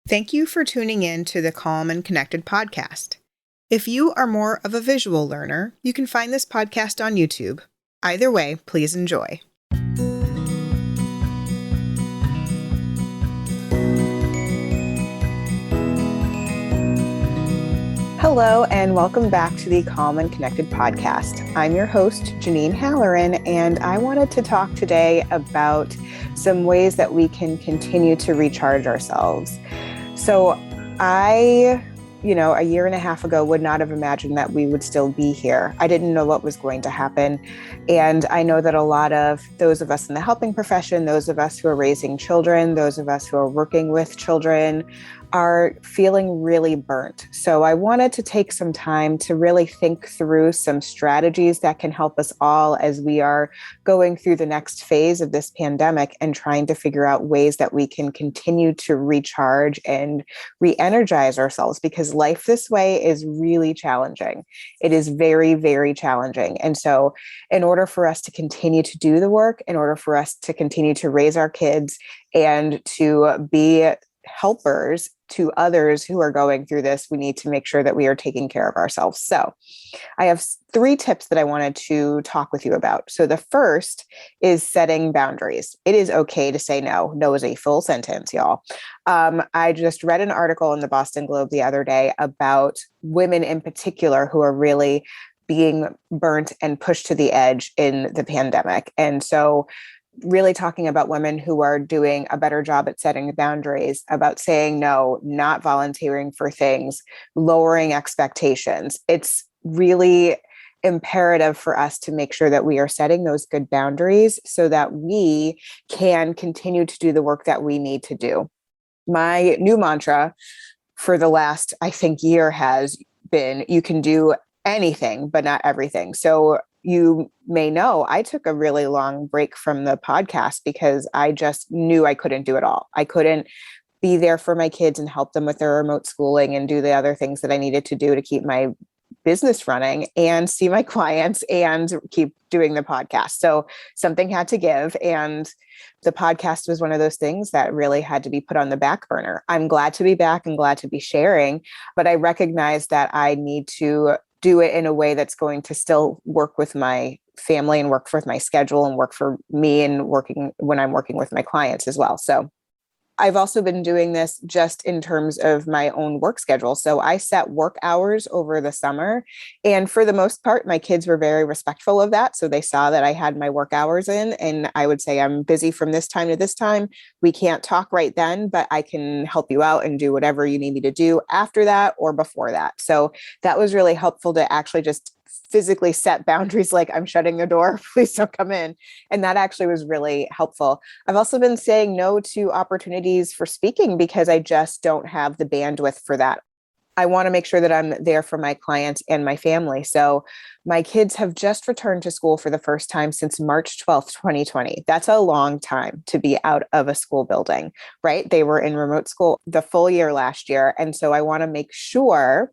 Thank you for tuning in to the Calm and Connected podcast. If you are more of a visual learner, you can find this podcast on YouTube. Either way, please enjoy. Hello, and welcome back to the Calm and Connected podcast. I'm your host, Janine Halloran, and I wanted to talk today about some ways that we can continue to recharge ourselves. So a year and a half ago would not have imagined that we would still be here. I didn't know what was going to happen. And I know that a lot of those of us in the helping profession, those of us who are raising children, those of us who are working with children are feeling really burnt. So I wanted to take some time to really think through some strategies that can help us all as we are going through the next phase of this pandemic and trying to figure out ways that we can continue to recharge and re-energize ourselves, because life this way is really challenging. It is very, very challenging. And so in order for us to continue to do the work, in order for us to continue to raise our kids and to be helpers to others who are going through this, we need to make sure that we are taking care of ourselves. So I have 3 tips that I wanted to talk with you about. So the first is setting boundaries. It is okay to say no. No is a full sentence, y'all. I just read an article in the Boston Globe the other day about women in particular who are really being burnt and pushed to the edge in the pandemic. And so really talking about women who are doing a better job at setting boundaries, about saying no, not volunteering for things, lowering expectations. It's really imperative for us to make sure that we are setting those good boundaries so that we can continue to do the work that we need to do. My new mantra for the last, I think, year has been, you can do anything, but not everything. So you may know I took a really long break from the podcast because I just knew I couldn't do it all. I couldn't be there for my kids and help them with their remote schooling and do the other things that I needed to do to keep my business running and see my clients and keep doing the podcast. So something had to give. And the podcast was one of those things that really had to be put on the back burner. I'm glad to be back and glad to be sharing, but I recognize that I need to do it in a way that's going to still work with my family and work with my schedule and work for me and working when I'm working with my clients as well. So I've also been doing this just in terms of my own work schedule. So I set work hours over the summer. And for the most part, my kids were very respectful of that. So they saw that I had my work hours in, and I would say, I'm busy from this time to this time. We can't talk right then, but I can help you out and do whatever you need me to do after that or before that. So that was really helpful to actually just physically set boundaries, like I'm shutting the door, please don't come in. And that actually was really helpful. I've also been saying no to opportunities for speaking because I just don't have the bandwidth for that. I want to make sure that I'm there for my clients and my family. So my kids have just returned to school for the first time since March 12th, 2020. That's a long time to be out of a school building, right? They were in remote school the full year last year. And so I want to make sure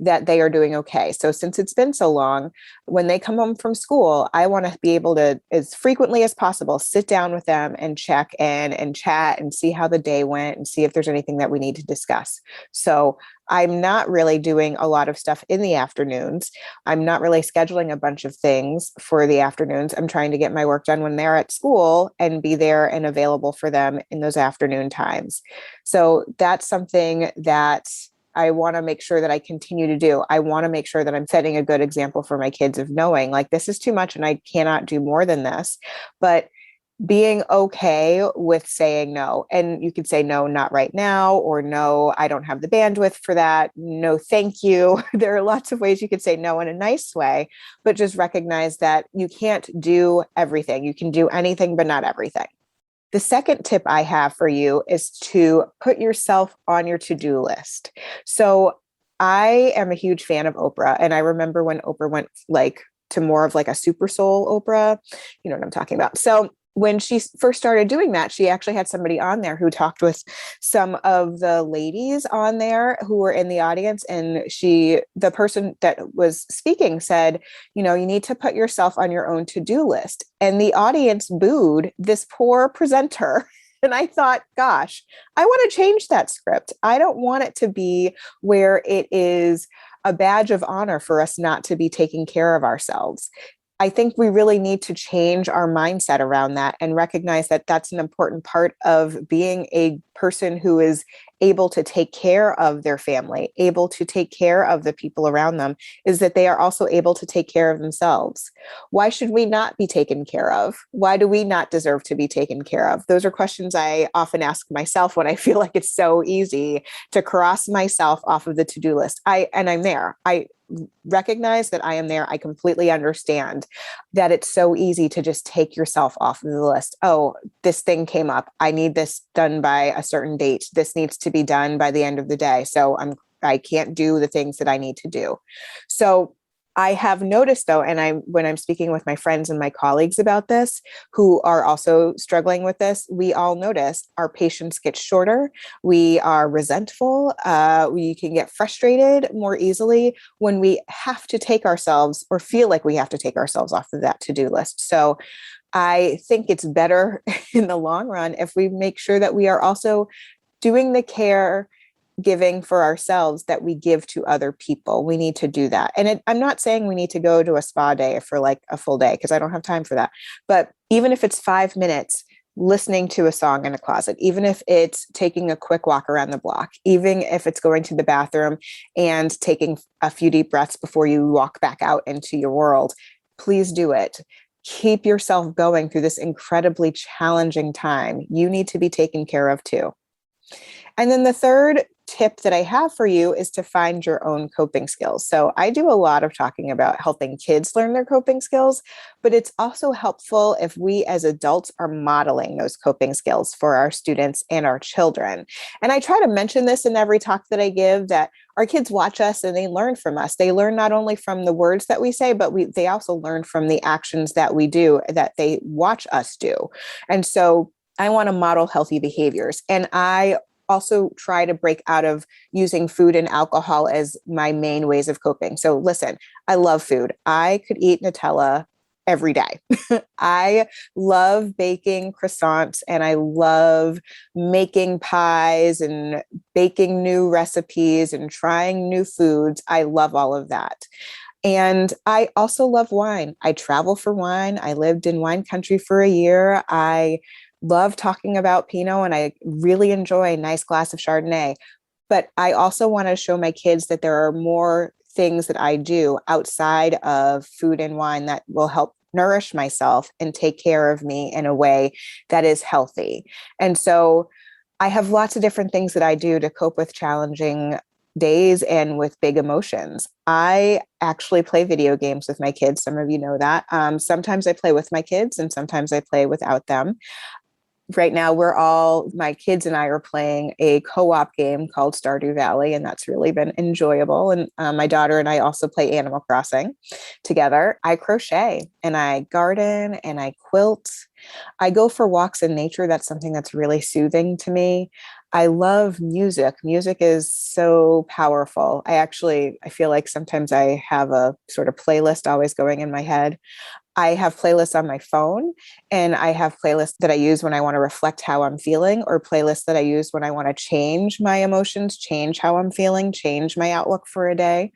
that they are doing okay. So since it's been so long, when they come home from school, I want to be able to, as frequently as possible, sit down with them and check in and chat and see how the day went and see if there's anything that we need to discuss. So I'm not really doing a lot of stuff in the afternoons. I'm not really scheduling a bunch of things for the afternoons. I'm trying to get my work done when they're at school and be there and available for them in those afternoon times. So that's something that I want to make sure that I continue to do. I want to make sure that I'm setting a good example for my kids of knowing, like, this is too much and I cannot do more than this, but being okay with saying no. And you could say, no, not right now, or no, I don't have the bandwidth for that. No, thank you. There are lots of ways you could say no in a nice way, but just recognize that you can't do everything. You can do anything, but not everything. The second tip I have for you is to put yourself on your to-do list. So I am a huge fan of Oprah. And I remember when Oprah went to more of a super soul Oprah, you know what I'm talking about. So when she first started doing that, she actually had somebody on there who talked with some of the ladies on there who were in the audience. And the person that was speaking said, you need to put yourself on your own to-do list. And the audience booed this poor presenter And I thought, gosh, I want to change that script. I don't want it to be where it is a badge of honor for us not to be taking care of ourselves. I think we really need to change our mindset around that and recognize that that's an important part of being a person who is able to take care of their family, able to take care of the people around them, is that they are also able to take care of themselves. Why should we not be taken care of? Why do we not deserve to be taken care of? Those are questions I often ask myself when I feel like it's so easy to cross myself off of the to-do list. I'm there. I recognize that I am there. I completely understand that it's so easy to just take yourself off of the list. Oh, this thing came up. I need this done by a certain date. This needs to be done by the end of the day. So I can't do the things that I need to do. So I have noticed though, and when I'm speaking with my friends and my colleagues about this, who are also struggling with this, we all notice our patience gets shorter. We are resentful. We can get frustrated more easily when we have to take ourselves or feel like we have to take ourselves off of that to-do list. So I think it's better in the long run if we make sure that we are also doing the care giving for ourselves that we give to other people. We need to do that. And I'm not saying we need to go to a spa day for like a full day, because I don't have time for that. But even if it's 5 minutes, listening to a song in a closet, even if it's taking a quick walk around the block, even if it's going to the bathroom and taking a few deep breaths before you walk back out into your world, please do it. Keep yourself going through this incredibly challenging time. You need to be taken care of too. And then the third tip that I have for you is to find your own coping skills. So I do a lot of talking about helping kids learn their coping skills, but it's also helpful if we as adults are modeling those coping skills for our students and our children. And I try to mention this in every talk that I give, that our kids watch us and they learn from us. They learn not only from the words that we say, but they also learn from the actions that we do, that they watch us do. And so I want to model healthy behaviors. And I also try to break out of using food and alcohol as my main ways of coping. So listen, I love food. I could eat Nutella every day. I love baking croissants and I love making pies and baking new recipes and trying new foods. I love all of that. And I also love wine. I travel for wine. I lived in wine country for a year. I love talking about Pinot and I really enjoy a nice glass of Chardonnay. But I also want to show my kids that there are more things that I do outside of food and wine that will help nourish myself and take care of me in a way that is healthy. And so I have lots of different things that I do to cope with challenging days and with big emotions. I actually play video games with my kids. Some of you know that. Sometimes I play with my kids and sometimes I play without them. Right now, my kids and I are playing a co-op game called Stardew Valley, and that's really been enjoyable. And my daughter and I also play Animal Crossing together. I crochet and I garden and I quilt. I go for walks in nature. That's something that's really soothing to me. I love music. Music is so powerful. I feel like sometimes I have a sort of playlist always going in my head. I have playlists on my phone and I have playlists that I use when I want to reflect how I'm feeling, or playlists that I use when I want to change my emotions, change how I'm feeling, change my outlook for a day.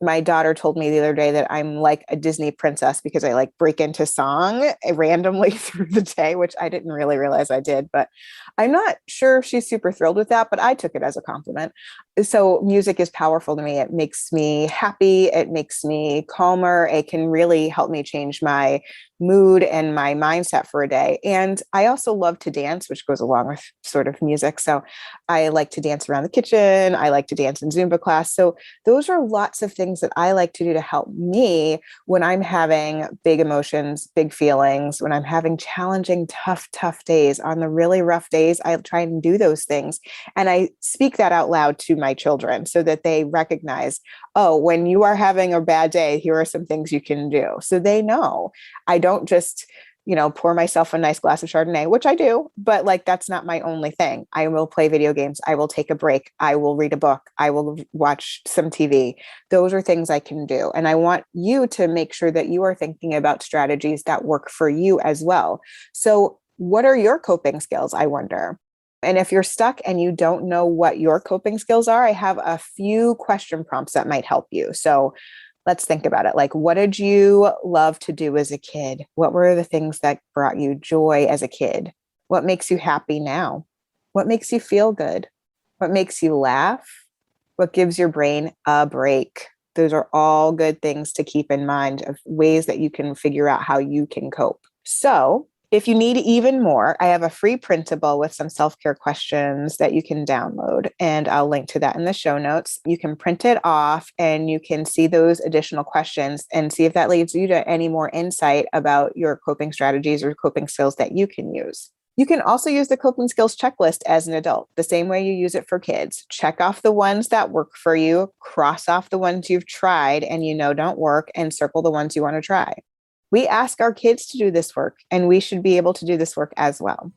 My daughter told me the other day that I'm like a Disney princess because I like break into song randomly through the day, which I didn't really realize I did, but I'm not sure if she's super thrilled with that, but I took it as a compliment. So music is powerful to me. It makes me happy. It makes me calmer. It can really help me change my mood and my mindset for a day. And I also love to dance, which goes along with sort of music. So I like to dance around the kitchen. I like to dance in Zumba class. So those are lots of things that I like to do to help me when I'm having big emotions, big feelings, when I'm having challenging, tough days. On the really rough days, I try and do those things. And I speak that out loud to my children so that they recognize, oh, when you are having a bad day, here are some things you can do. So they know I don't just, pour myself a nice glass of Chardonnay, which I do, but like, that's not my only thing. I will play video games. I will take a break. I will read a book. I will watch some TV. Those are things I can do. And I want you to make sure that you are thinking about strategies that work for you as well. So What are your coping skills, I wonder? And if you're stuck and you don't know what your coping skills are, I have a few question prompts that might help you. So let's think about it. Like, what did you love to do as a kid? What were the things that brought you joy as a kid? What makes you happy now? What makes you feel good? What makes you laugh? What gives your brain a break? Those are all good things to keep in mind of ways that you can figure out how you can cope. So if you need even more, I have a free printable with some self-care questions that you can download, and I'll link to that in the show notes. You can print it off and you can see those additional questions and see if that leads you to any more insight about your coping strategies or coping skills that you can use. You can also use the coping skills checklist as an adult, the same way you use it for kids. Check off the ones that work for you, cross off the ones you've tried and you know don't work, and circle the ones you want to try. We ask our kids to do this work, and we should be able to do this work as well.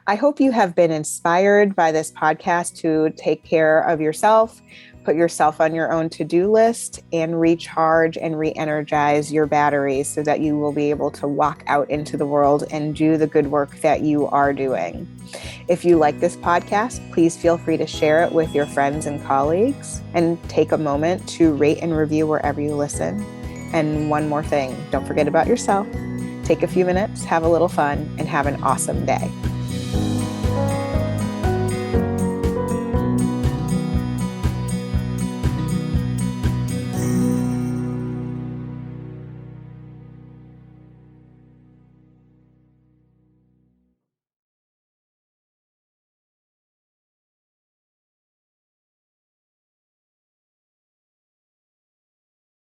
I hope you have been inspired by this podcast to take care of yourself, put yourself on your own to-do list, and recharge and re-energize your batteries so that you will be able to walk out into the world and do the good work that you are doing. If you like this podcast, please feel free to share it with your friends and colleagues, and take a moment to rate and review wherever you listen. And one more thing, don't forget about yourself. Take a few minutes, have a little fun, and have an awesome day.